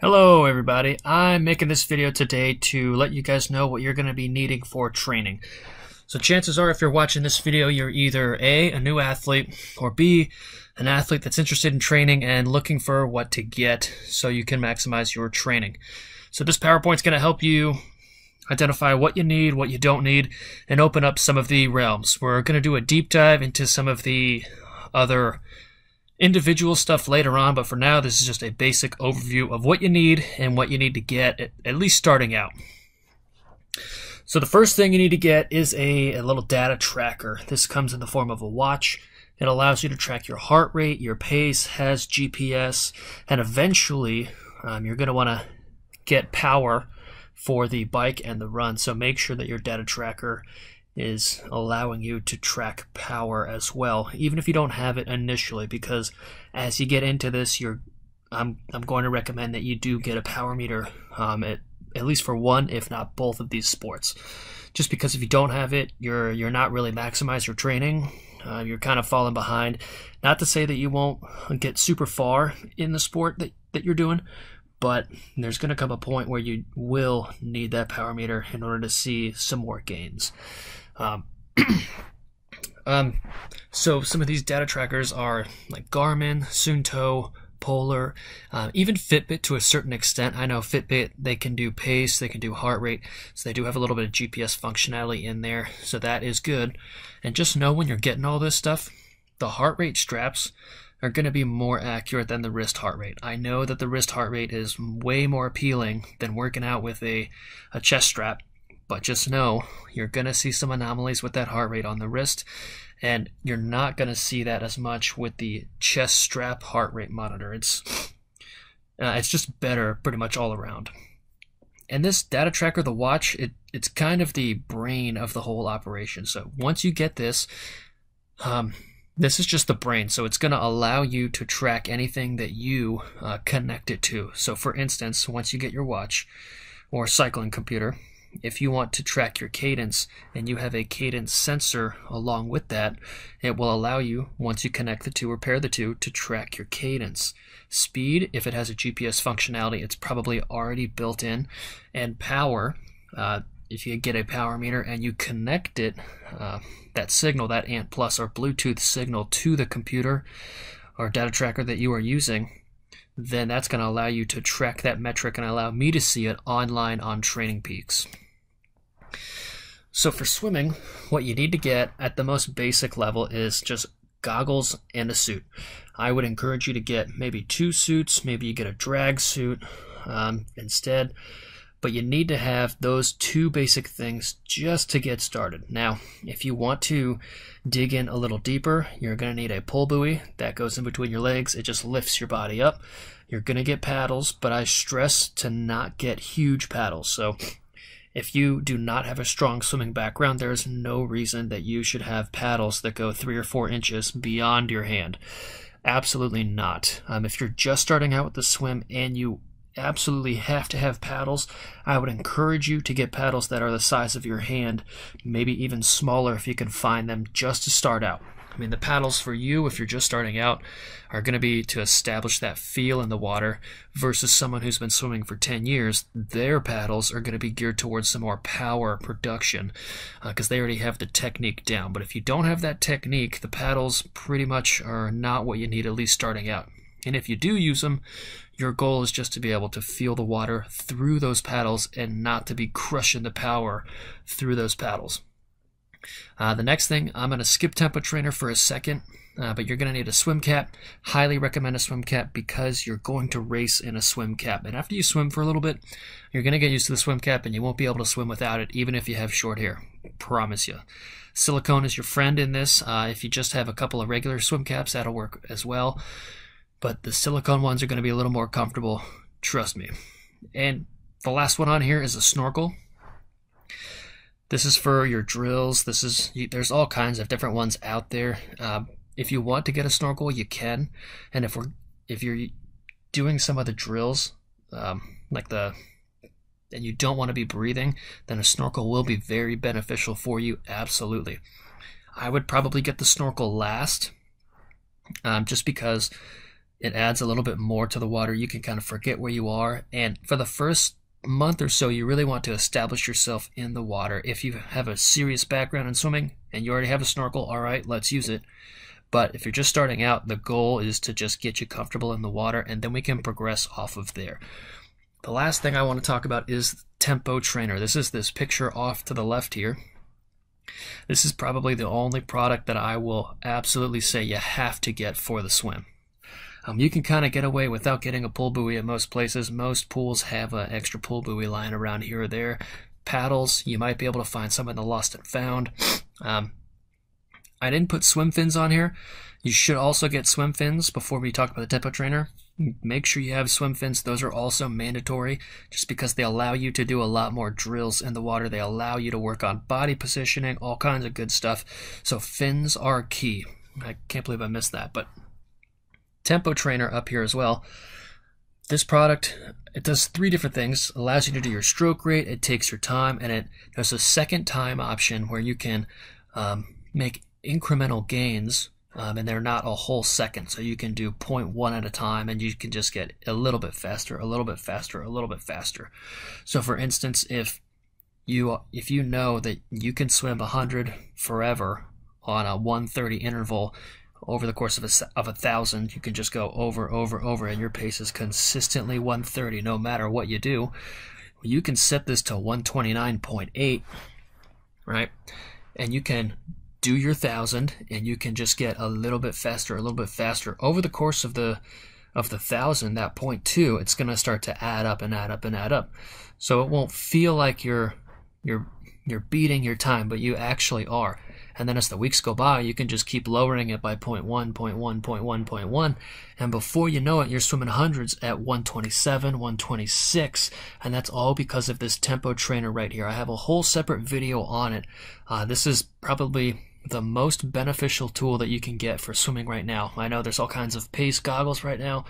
Hello everybody, I'm making this video today to let you guys know what you're going to be needing for training. So chances are if you're watching this video, you're either A, new athlete, or B, an athlete that's interested in training and looking for what to get so you can maximize your training. So this PowerPoint's going to help you identify what you need, what you don't need, and open up some of the realms. We're going to do a deep dive into some of the other individual stuff later on, but for now this is just a basic overview of what you need and what you need to get, at least starting out. So the first thing you need to get is a little data tracker. This comes in the form of a watch. It allows you to track your heart rate, your pace, has GPS, and eventually you're going to want to get power for the bike and the run. So make sure that your data tracker is allowing you to track power as well, even if you don't have it initially, because as you get into this, I'm going to recommend that you do get a power meter, at least for one, if not both of these sports. Just because if you don't have it, you're not really maximize your training. You're kind of falling behind. Not to say that you won't get super far in the sport that you're doing, but there's going to come a point where you will need that power meter in order to see some more gains. So some of these data trackers are like Garmin, Suunto, Polar, even Fitbit to a certain extent. I know Fitbit, they can do pace, they can do heart rate, so they do have a little bit of GPS functionality in there, so that is good. And just know when you're getting all this stuff, the heart rate straps are going to be more accurate than the wrist heart rate. I know that the wrist heart rate is way more appealing than working out with a chest strap, but just know you're going to see some anomalies with that heart rate on the wrist, and you're not going to see that as much with the chest strap heart rate monitor. It's just better pretty much all around. And this data tracker, the watch, it's kind of the brain of the whole operation. So once you get this, this is just the brain. So it's going to allow you to track anything that you connect it to. So for instance, once you get your watch or cycling computer, if you want to track your cadence and you have a cadence sensor along with that, it will allow you, once you connect the two or pair the two, to track your cadence. Speed, if it has a GPS functionality, it's probably already built in. And power, if you get a power meter and you connect it, that signal, that ANT Plus or Bluetooth signal to the computer or data tracker that you are using, then that's going to allow you to track that metric and allow me to see it online on Training Peaks. So for swimming, what you need to get at the most basic level is just goggles and a suit. I would encourage you to get maybe 2 suits, maybe you get a drag suit instead, but you need to have those 2 basic things just to get started. Now, if you want to dig in a little deeper, you're going to need a pull buoy that goes in between your legs. It just lifts your body up. You're going to get paddles, but I stress to not get huge paddles. So if you do not have a strong swimming background, there is no reason that you should have paddles that go 3 or 4 inches beyond your hand. Absolutely not. If you're just starting out with the swim and you absolutely have to have paddles, I would encourage you to get paddles that are the size of your hand, maybe even smaller if you can find them, just to start out. I mean, the paddles for you, if you're just starting out, are going to be to establish that feel in the water, versus someone who's been swimming for 10 years. Their paddles are going to be geared towards some more power production because they already have the technique down. But if you don't have that technique, the paddles pretty much are not what you need, at least starting out. And if you do use them, your goal is just to be able to feel the water through those paddles and not to be crushing the power through those paddles. The next thing, I'm going to skip Tempo Trainer for a second, but you're going to need a swim cap. Highly recommend a swim cap because you're going to race in a swim cap. And after you swim for a little bit, you're going to get used to the swim cap and you won't be able to swim without it, even if you have short hair. Promise you. Silicone is your friend in this. If you just have a couple of regular swim caps, that'll work as well. But the silicone ones are going to be a little more comfortable, trust me. And the last one on here is a snorkel. This is for your drills. There's all kinds of different ones out there. If you want to get a snorkel, you can. And if you're doing some of the drills, and you don't want to be breathing, then a snorkel will be very beneficial for you. Absolutely. I would probably get the snorkel last, just because it adds a little bit more to the water. You can kind of forget where you are. And for the first month or so, you really want to establish yourself in the water. If you have a serious background in swimming and you already have a snorkel, all right, let's use it. But if you're just starting out, the goal is to just get you comfortable in the water, and then we can progress off of there. The last thing I want to talk about is Tempo Trainer. This is this picture off to the left here. This is probably the only product that I will absolutely say you have to get for the swim. You can kind of get away without getting a pull buoy at most places. Most pools have an extra pull buoy lying around here or there. Paddles, you might be able to find some in the lost and found. I didn't put swim fins on here. You should also get swim fins before we talk about the Tempo Trainer. Make sure you have swim fins. Those are also mandatory just because they allow you to do a lot more drills in the water. They allow you to work on body positioning, all kinds of good stuff. So fins are key. I can't believe I missed that, but Tempo Trainer up here as well. This product, it does 3 different things. It allows you to do your stroke rate, it takes your time, and there's a second time option where you can make incremental gains, and they're not a whole second. So you can do 0.1 at a time, and you can just get a little bit faster, a little bit faster, a little bit faster. So for instance, if you know that you can swim 100 forever on a 130 interval, over the course of 1,000, you can just go over, and your pace is consistently 130 no matter what you do. You can set this to 129.8, right? And you can do your 1,000, and you can just get a little bit faster, over the course of the 1,000. That 0.2, it's going to start to add up and add up and add up. So it won't feel like you're beating your time, but you actually are. And then as the weeks go by, you can just keep lowering it by 0.1, 0.1, 0.1, 0.1, and before you know it, you're swimming hundreds at 127, 126, and that's all because of this Tempo Trainer right here. I have a whole separate video on it. This is probably the most beneficial tool that you can get for swimming right now. I know there's all kinds of pace goggles right now.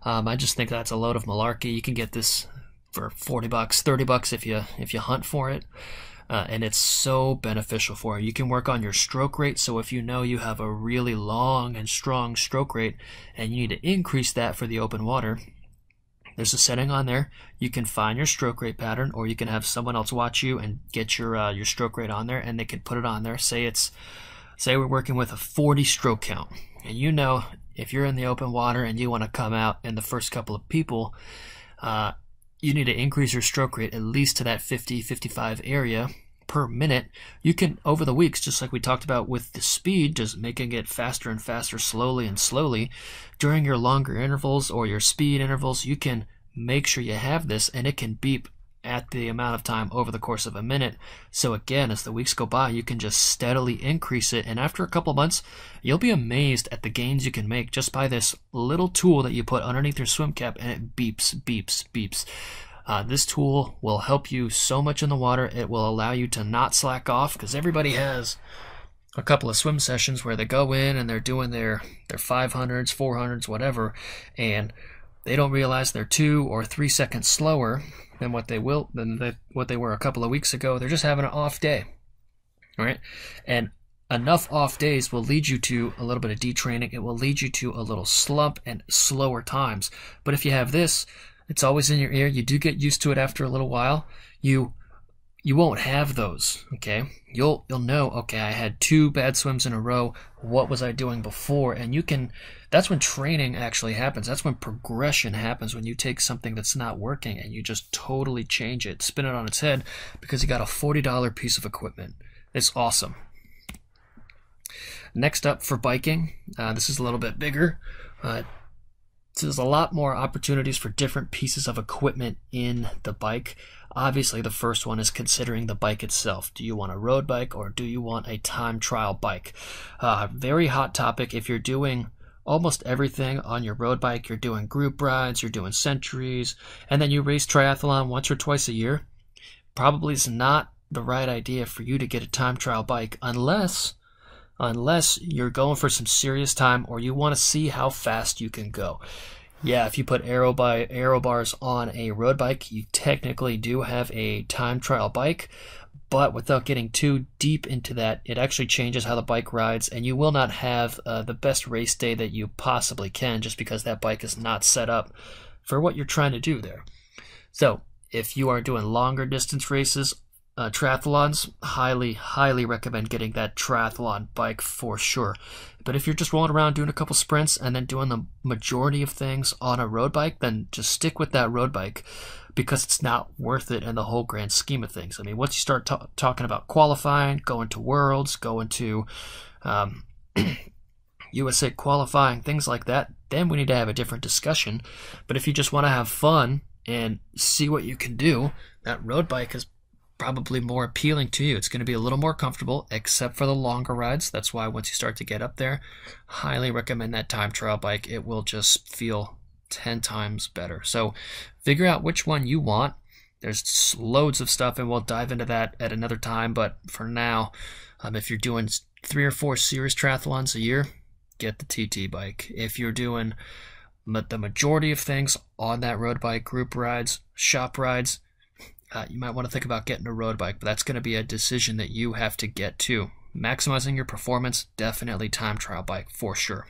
I just think that's a load of malarkey. You can get this for $40, $30 if you hunt for it. And it's so beneficial for you. You can work on your stroke rate, so if you know you have a really long and strong stroke rate and you need to increase that for the open water, there's a setting on there. You can find your stroke rate pattern, or you can have someone else watch you and get your stroke rate on there, and they can put it on there. Say we're working with a 40 stroke count, and you know if you're in the open water and you want to come out in the first couple of people, you need to increase your stroke rate at least to that 50, 55 area per minute. You can, over the weeks, just like we talked about with the speed, just making it faster and faster, slowly and slowly, during your longer intervals or your speed intervals, you can make sure you have this, and it can beep at the amount of time over the course of a minute. So again, as the weeks go by, you can just steadily increase it, and after a couple months, you'll be amazed at the gains you can make just by this little tool that you put underneath your swim cap, and it beeps, beeps, beeps. This tool will help you so much in the water. It will allow you to not slack off, because everybody has a couple of swim sessions where they go in and they're doing their 500s, 400s, whatever, and they don't realize they're 2 or 3 seconds slower than what they were a couple of weeks ago. They're just having an off day, all right? And enough off days will lead you to a little bit of detraining. It will lead you to a little slump and slower times. But if you have this, it's always in your ear. You do get used to it after a little while. You won't have those, okay? You'll know, okay, I had 2 bad swims in a row. What was I doing before? And you can, that's when training actually happens. That's when progression happens, when you take something that's not working and you just totally change it, spin it on its head, because you got a $40 piece of equipment. It's awesome. Next up for biking, this is a little bit bigger. So there's a lot more opportunities for different pieces of equipment in the bike. Obviously, the first one is considering the bike itself. Do you want a road bike or do you want a time trial bike? Very hot topic. If you're doing almost everything on your road bike, you're doing group rides, you're doing centuries, and then you race triathlon once or twice a year, probably is not the right idea for you to get a time trial bike unless you're going for some serious time or you want to see how fast you can go. Yeah, if you put aero bars on a road bike, you technically do have a time trial bike, But without getting too deep into that, it actually changes how the bike rides, and you will not have the best race day that you possibly can just because that bike is not set up for what you're trying to do there. So if you are doing longer distance races, triathlons, highly recommend getting that triathlon bike for sure. But if you're just rolling around doing a couple sprints and then doing the majority of things on a road bike, then just stick with that road bike, because it's not worth it in the whole grand scheme of things. I mean, once you start talking about qualifying, going to Worlds, going to USA qualifying, things like that, then we need to have a different discussion. But if you just want to have fun and see what you can do, that road bike is probably more appealing to you. It's going to be a little more comfortable, except for the longer rides. That's why once you start to get up there, highly recommend that time trial bike. It will just feel 10 times better. So figure out which one you want. There's loads of stuff, and we'll dive into that at another time. But for now, if you're doing 3 or 4 series triathlons a year, get the TT bike. If you're doing the majority of things on that road bike, group rides, shop rides, you might want to think about getting a road bike, but that's going to be a decision that you have to get to. Maximizing your performance, definitely time trial bike for sure.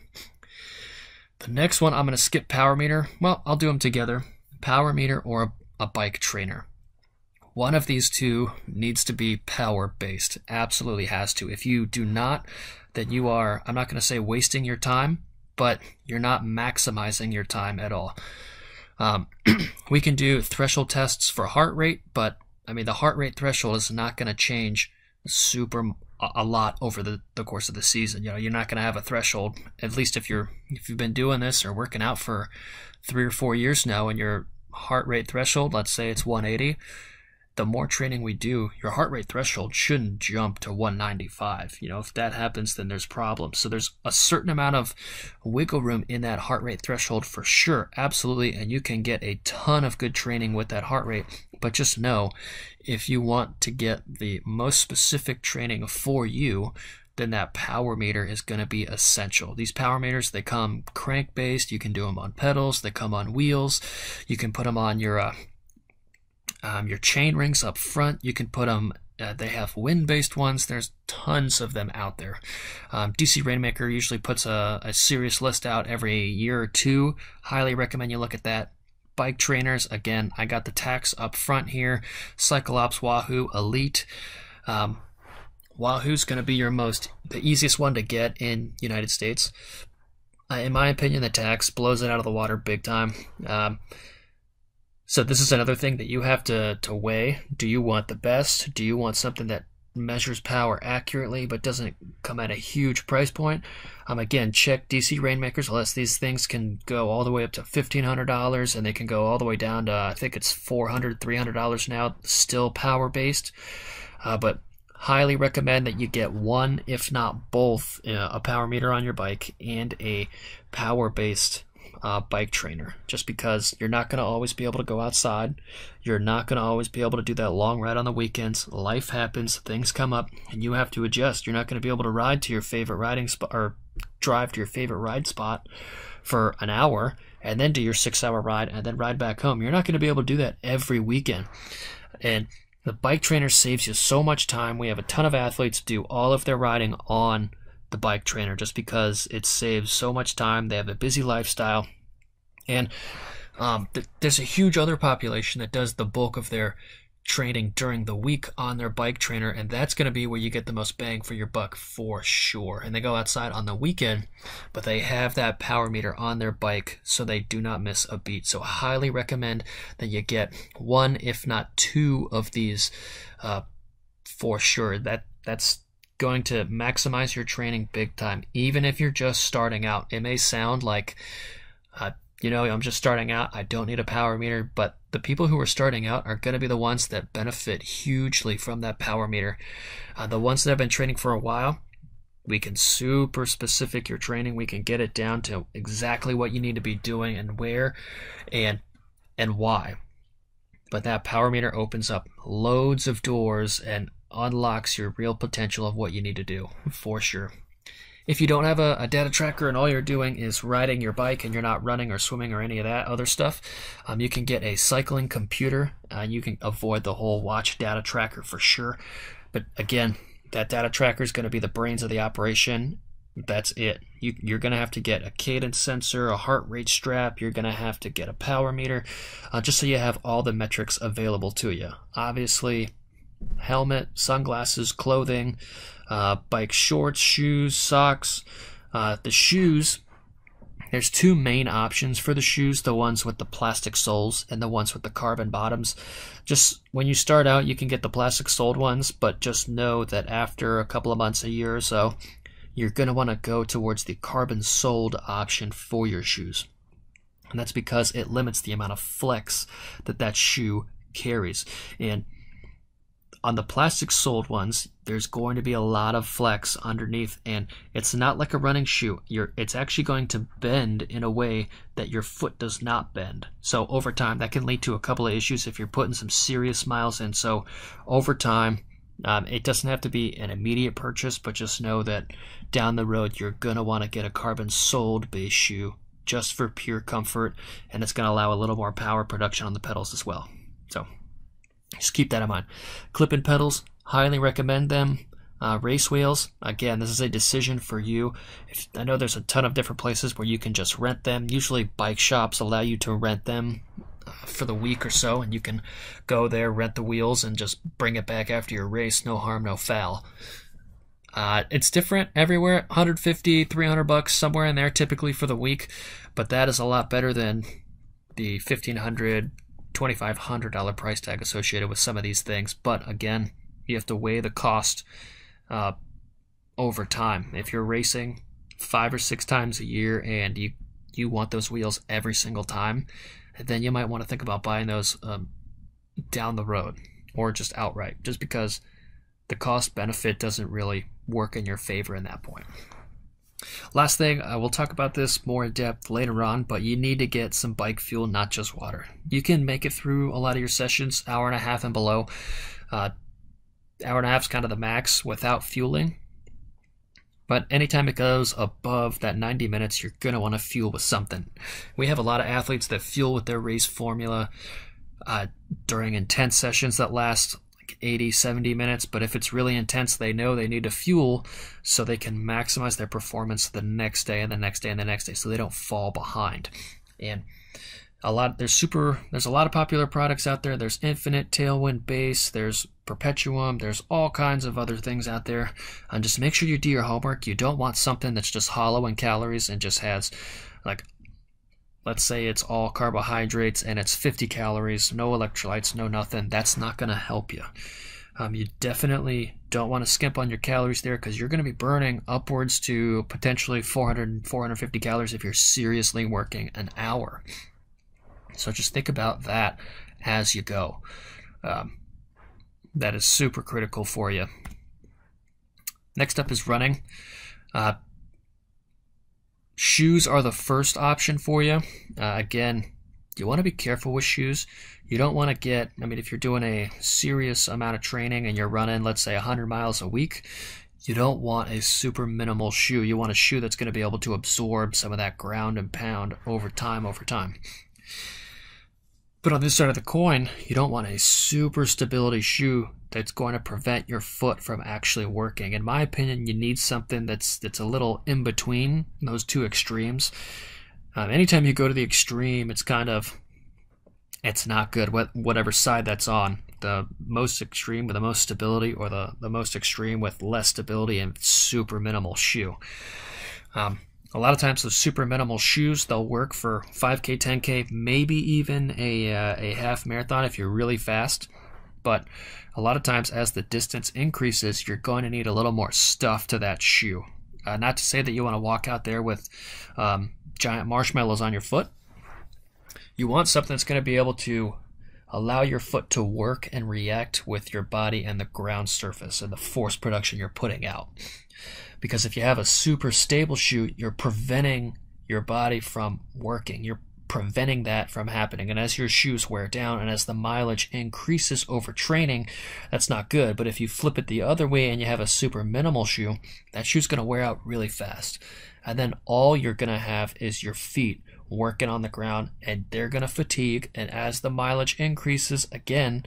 The next one, I'm going to skip power meter. Well, I'll do them together. Power meter or a bike trainer. One of these two needs to be power based. Absolutely has to. If you do not, then you are, I'm not going to say wasting your time, but you're not maximizing your time at all. We can do threshold tests for heart rate, but I mean, the heart rate threshold is not going to change a lot over the course of the season. You know, you're not going to have a threshold, at least if you've been doing this or working out for 3 or 4 years now, and your heart rate threshold, let's say it's 180. The more training we do, your heart rate threshold shouldn't jump to 195. You know, if that happens, then there's problems. So there's a certain amount of wiggle room in that heart rate threshold for sure, absolutely, and you can get a ton of good training with that heart rate. But just know, if you want to get the most specific training for you, then that power meter is going to be essential. These power meters, they come crank-based. You can do them on pedals. They come on wheels. You can put them on your chain rings up front. You can put them, they have wind-based ones. There's tons of them out there. DC Rainmaker usually puts a serious list out every year or two. Highly recommend you look at that. Bike trainers, again, I got the Tacx up front here. Cyclops, Wahoo, Elite. Wahoo's going to be the easiest one to get in United States. In my opinion, the Tacx blows it out of the water big time. So this is another thing that you have to weigh. Do you want the best? Do you want something that measures power accurately but doesn't come at a huge price point? Again, check DC Rainmakers, unless these things can go all the way up to $1,500, and they can go all the way down to, I think it's $400, $300 now, still power-based. But highly recommend that you get one, if not both, a power meter on your bike and a power-based bike trainer, just because you're not going to always be able to go outside. You're not going to always be able to do that long ride on the weekends. Life happens, things come up, and you have to adjust. You're not going to be able to ride to your favorite riding spot or drive to your favorite ride spot for an hour and then do your 6-hour ride and then ride back home. You're not going to be able to do that every weekend. And the bike trainer saves you so much time. We have a ton of athletes do all of their riding on the bike trainer just because it saves so much time. They have a busy lifestyle. And there's a huge other population that does the bulk of their training during the week on their bike trainer, and that's going to be where you get the most bang for your buck for sure. And they go outside on the weekend, but they have that power meter on their bike so they do not miss a beat. So I highly recommend that you get one, if not two of these for sure. That's going to maximize your training big time, even if you're just starting out. It may sound like I'm just starting out, I don't need a power meter, but the people who are starting out are going to be the ones that benefit hugely from that power meter. The ones that have been training for a while, we can super specific your training. We can get it down to exactly what you need to be doing and where and why. But that power meter opens up loads of doors and unlocks your real potential of what you need to do for sure. If you don't have a data tracker and all you're doing is riding your bike and you're not running or swimming or any of that other stuff, you can get a cycling computer. You can avoid the whole watch data tracker for sure. But again, that data tracker is going to be the brains of the operation. That's it. You're going to have to get a cadence sensor, a heart rate strap. You're going to have to get a power meter, just so you have all the metrics available to you. Obviously, helmet, sunglasses, clothing, bike shorts, shoes, socks. The shoes, there's two main options for the shoes, the ones with the plastic soles and the ones with the carbon bottoms. Just when you start out, you can get the plastic soled ones, but just know that after a couple of months, a year or so, you're going to want to go towards the carbon soled option for your shoes. And that's because it limits the amount of flex that shoe carries. And on the plastic soled ones, there's going to be a lot of flex underneath, and it's not like a running shoe. It's actually going to bend in a way that your foot does not bend. So over time, that can lead to a couple of issues if you're putting some serious miles in. So over time, it doesn't have to be an immediate purchase, but just know that down the road, you're going to want to get a carbon soled base shoe just for pure comfort, and it's going to allow a little more power production on the pedals as well. So just keep that in mind. Clip-in pedals, highly recommend them. Race wheels, again, this is a decision for you. I know there's a ton of different places where you can just rent them. Usually bike shops allow you to rent them for the week or so, and you can go there, rent the wheels, and just bring it back after your race. No harm, no foul. It's different everywhere. $150, $300 somewhere in there typically for the week, but that is a lot better than the $1,500, $2,500 price tag associated with some of these things. But again, you have to weigh the cost over time. If you're racing 5 or 6 times a year and you want those wheels every single time, then you might want to think about buying those down the road or just outright, just because the cost benefit doesn't really work in your favor in that point. Last thing, I will talk about this more in depth later on, but you need to get some bike fuel, not just water. You can make it through a lot of your sessions, hour and a half and below. Hour and a half is kind of the max without fueling. But anytime it goes above that 90 minutes, you're going to want to fuel with something. We have a lot of athletes that fuel with their race formula during intense sessions that last like 80, 70 minutes. But if it's really intense, they know they need to fuel so they can maximize their performance the next day and the next day and the next day, so they don't fall behind. And there's a lot of popular products out there. There's Infinite, Tailwind Base, there's Perpetuum, there's all kinds of other things out there. And just make sure you do your homework. You don't want something that's just hollow in calories and just has, like, let's say it's all carbohydrates and it's 50 calories, no electrolytes, no nothing. That's not going to help you. You definitely don't want to skimp on your calories there, because you're going to be burning upwards to potentially 400, 450 calories if you're seriously working an hour. So just think about that as you go. That is super critical for you. Next up is running. Shoes are the first option for you. Again, you want to be careful with shoes. You don't want to get, if you're doing a serious amount of training and you're running, let's say 100 miles a week, you don't want a super minimal shoe. You want a shoe that's going to be able to absorb some of that ground and pound over time. But on this side of the coin, you don't want a super stability shoe that's going to prevent your foot from actually working. In my opinion, you need something that's a little in between those two extremes. Anytime you go to the extreme, it's not good, whatever side that's on. The most extreme with the most stability, or the most extreme with less stability and super minimal shoe. A lot of times those super minimal shoes, they'll work for 5K, 10K, maybe even a half marathon if you're really fast. But a lot of times as the distance increases, you're going to need a little more stuff to that shoe. Not to say that you want to walk out there with giant marshmallows on your foot. You want something that's going to be able to allow your foot to work and react with your body and the ground surface and the force production you're putting out. Because if you have a super stable shoe, you're preventing your body from working. You're preventing that from happening. And as your shoes wear down and as the mileage increases over training, that's not good. But if you flip it the other way and you have a super minimal shoe, that shoe's going to wear out really fast. And then all you're going to have is your feet working on the ground, and they're going to fatigue. And as the mileage increases, again,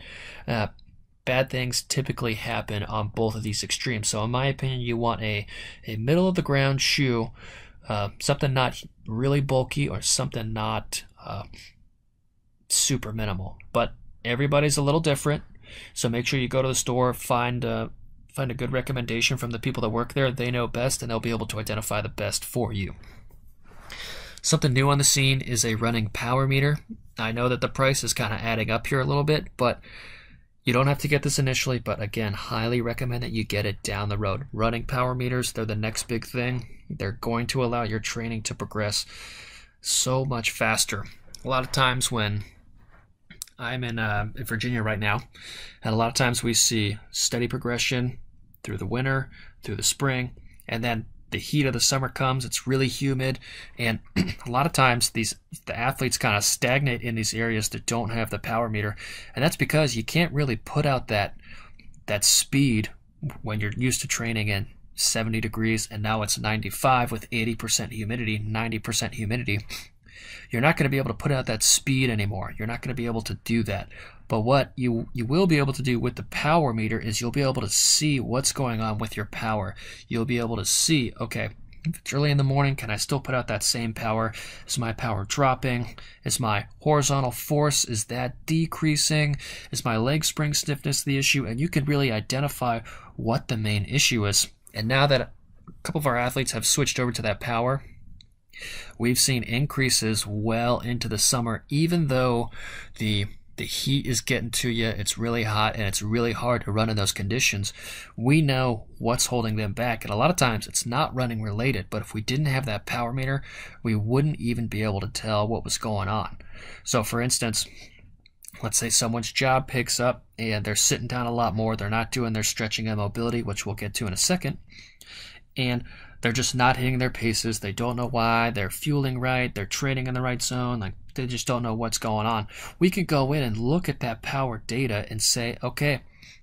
bad things typically happen on both of these extremes. So in my opinion, you want a middle of the ground shoe, something not really bulky or something not super minimal. But everybody's a little different, so make sure you go to the store, find a good recommendation from the people that work there. They know best, and they'll be able to identify the best for you. Something new on the scene is a running power meter. I know that the price is kind of adding up here a little bit, but you don't have to get this initially, but again, highly recommend that you get it down the road. Running power meters, they're the next big thing. They're going to allow your training to progress so much faster. A lot of times when I'm in Virginia right now, and a lot of times we see steady progression through the winter, through the spring, and then the heat of the summer comes. It's really humid, and a lot of times the athletes kind of stagnate in these areas that don't have the power meter, and that's because you can't really put out that speed when you're used to training in 70 degrees and now it's 95 with 80% humidity, 90% humidity. You're not going to be able to put out that speed anymore. You're not going to be able to do that. But what you will be able to do with the power meter is you'll be able to see what's going on with your power. You'll be able to see, okay, if it's early in the morning, can I still put out that same power? Is my power dropping? Is my horizontal force, is that decreasing? Is my leg spring stiffness the issue? And you can really identify what the main issue is. And now that a couple of our athletes have switched over to that power, we've seen increases well into the summer, even though the heat is getting to you, it's really hot, and it's really hard to run in those conditions. We know what's holding them back, and a lot of times it's not running related, but if we didn't have that power meter, we wouldn't even be able to tell what was going on. So for instance, let's say someone's job picks up and they're sitting down a lot more, they're not doing their stretching and mobility, which we'll get to in a second, and they're just not hitting their paces. They don't know why. They're fueling right. They're training in the right zone. Like, they just don't know what's going on. We can go in and look at that power data and say, okay,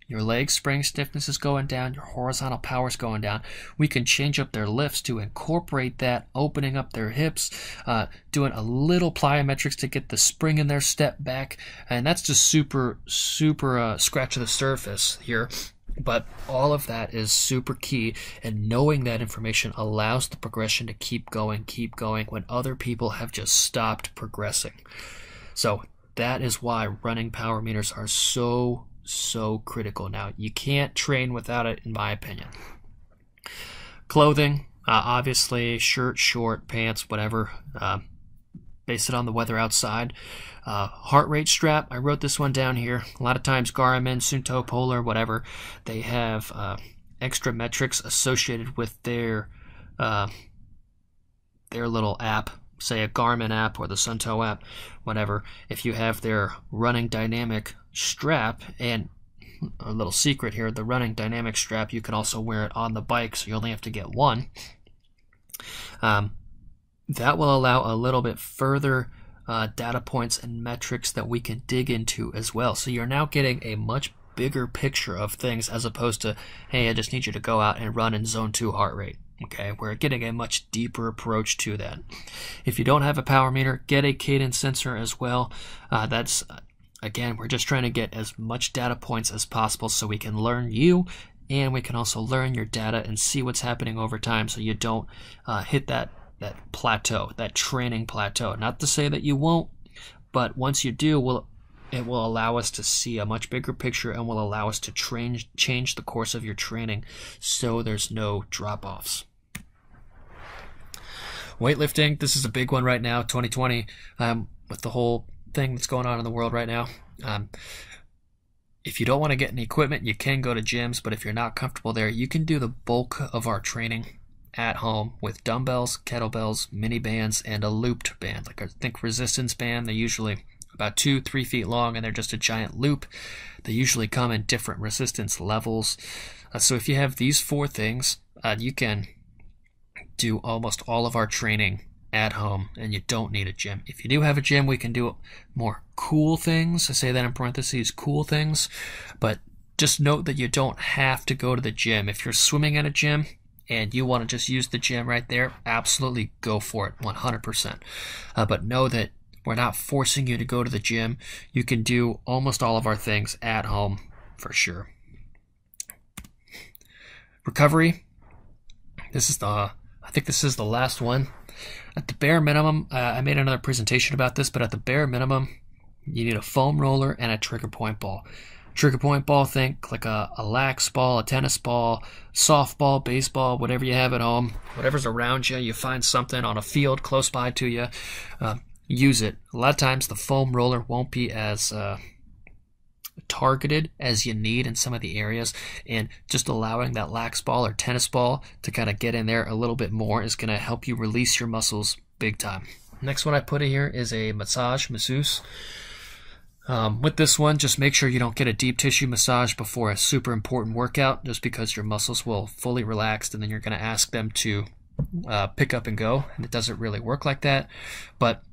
your leg spring stiffness is going down. Your horizontal power is going down. We can change up their lifts to incorporate that, opening up their hips, doing a little plyometrics to get the spring in their step back. And that's just super scratch of the surface here. But all of that is super key, and knowing that information allows the progression to keep going when other people have just stopped progressing. So that is why running power meters are so critical now. You can't train without it, in my opinion. Clothing, obviously shirt, short, pants, whatever. Base it on the weather outside. Heart rate strap, I wrote this one down here. A lot of times Garmin, Suunto, Polar, whatever, they have extra metrics associated with their little app, say a Garmin app or the Suunto app, whatever. If you have their running dynamic strap, and a little secret here, the running dynamic strap, you can also wear it on the bike, so you only have to get one. That will allow a little bit further data points and metrics that we can dig into as well. So you're now getting a much bigger picture of things, as opposed to, hey, I just need you to go out and run in zone 2 heart rate. Okay, we're getting a much deeper approach to that. If you don't have a power meter, get a cadence sensor as well. Again, we're just trying to get as much data points as possible so we can learn you, and we can also learn your data and see what's happening over time, so you don't hit that plateau, that training plateau. Not to say that you won't, but once you do, it will allow us to see a much bigger picture and will allow us to change the course of your training so there's no drop-offs. Weightlifting, this is a big one right now, 2020, with the whole thing that's going on in the world right now. If you don't want to get any equipment, you can go to gyms, but if you're not comfortable there, you can do the bulk of our training at home with dumbbells, kettlebells, mini bands, and a looped band. Like, I think resistance band, they're usually about 2-3 feet long, and they're just a giant loop. They usually come in different resistance levels. So if you have these 4 things, you can do almost all of our training at home, and you don't need a gym. If you do have a gym, we can do more cool things. I say that in parentheses, cool things. But just note that you don't have to go to the gym. If you're swimming at a gym and you want to just use the gym right there, absolutely go for it, 100%. But know that we're not forcing you to go to the gym. You can do almost all of our things at home for sure. Recovery. I think this is the last one. At the bare minimum, I made another presentation about this, but at the bare minimum, you need a foam roller and a trigger point ball. Trigger point ball, think like a lax ball, a tennis ball, softball, baseball, whatever you have at home, whatever's around you. You find something on a field close by to you, use it. A lot of times the foam roller won't be as targeted as you need in some of the areas, and just allowing that lax ball or tennis ball to kind of get in there a little bit more is going to help you release your muscles big time. Next one I put in here is a masseuse. With this one, just make sure you don't get a deep tissue massage before a super important workout, just because your muscles will fully relax and then you're going to ask them to pick up and go, and it doesn't really work like that. But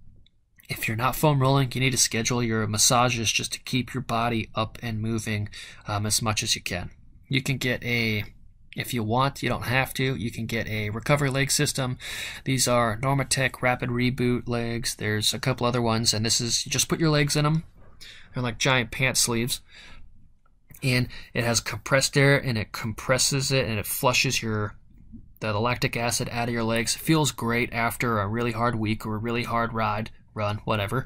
if you're not foam rolling, you need to schedule your massages just to keep your body up and moving as much as you can. You can get if you want, you don't have to, you can get a recovery leg system. These are Normatec Rapid Reboot legs. There's a couple other ones, and this is, you just put your legs in them. They're like giant pant sleeves. And it has compressed air, and it compresses it, and it flushes the lactic acid out of your legs. It feels great after a really hard week or a really hard run, whatever.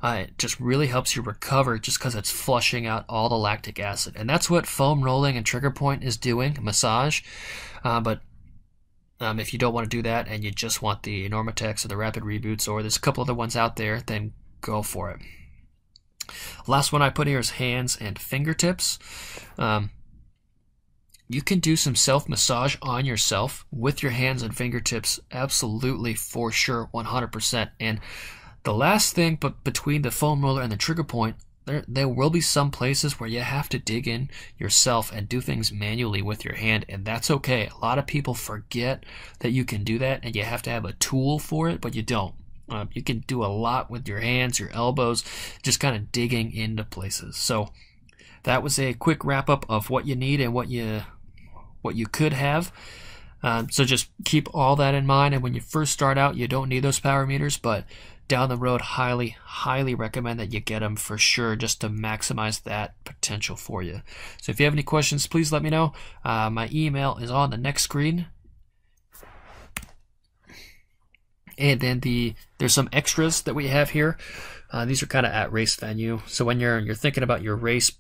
It just really helps you recover just because it's flushing out all the lactic acid. And that's what foam rolling and trigger point is doing, massage. But if you don't want to do that and you just want the Normatecs or the Rapid Reboots, or there's a couple other ones out there, then go for it. Last one I put here is hands and fingertips. You can do some self-massage on yourself with your hands and fingertips, absolutely, for sure, 100%. And the last thing, but between the foam roller and the trigger point, there will be some places where you have to dig in yourself and do things manually with your hand, and that's okay. A lot of people forget that you can do that, and you have to have a tool for it, but you don't. You can do a lot with your hands, your elbows, just kind of digging into places. So that was a quick wrap-up of what you need and what you could have. So just keep all that in mind, and when you first start out, you don't need those power meters, but down the road, highly, highly recommend that you get them for sure, just to maximize that potential for you. So if you have any questions, please let me know. My email is on the next screen. And then there's some extras that we have here. These are kind of at race venue. So when you're thinking about your race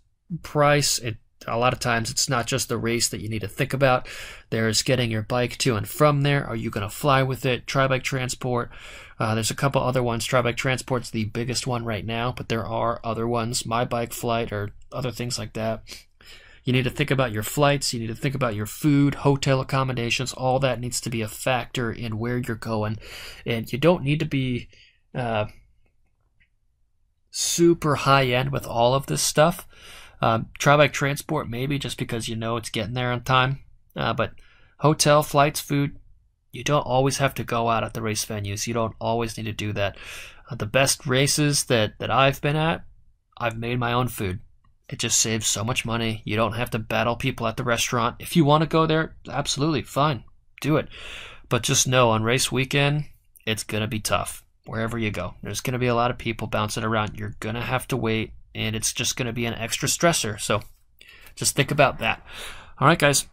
price, a lot of times it's not just the race that you need to think about. There's getting your bike to and from there. Are you going to fly with it? Tri-Bike Transport. There's a couple other ones. Tri-Bike Transport's the biggest one right now, but there are other ones. My Bike Flight or other things like that. You need to think about your flights. You need to think about your food, hotel accommodations. All that needs to be a factor in where you're going. And you don't need to be super high-end with all of this stuff. Tri-Bike Transport, maybe, just because you know it's getting there on time. But hotel, flights, food, you don't always have to go out at the race venues. You don't always need to do that. The best races that I've been at, I've made my own food. It just saves so much money. You don't have to battle people at the restaurant. If you want to go there, absolutely, fine, do it. But just know, on race weekend, it's going to be tough wherever you go. There's going to be a lot of people bouncing around. You're going to have to wait, and it's just going to be an extra stressor. So just think about that. All right, guys,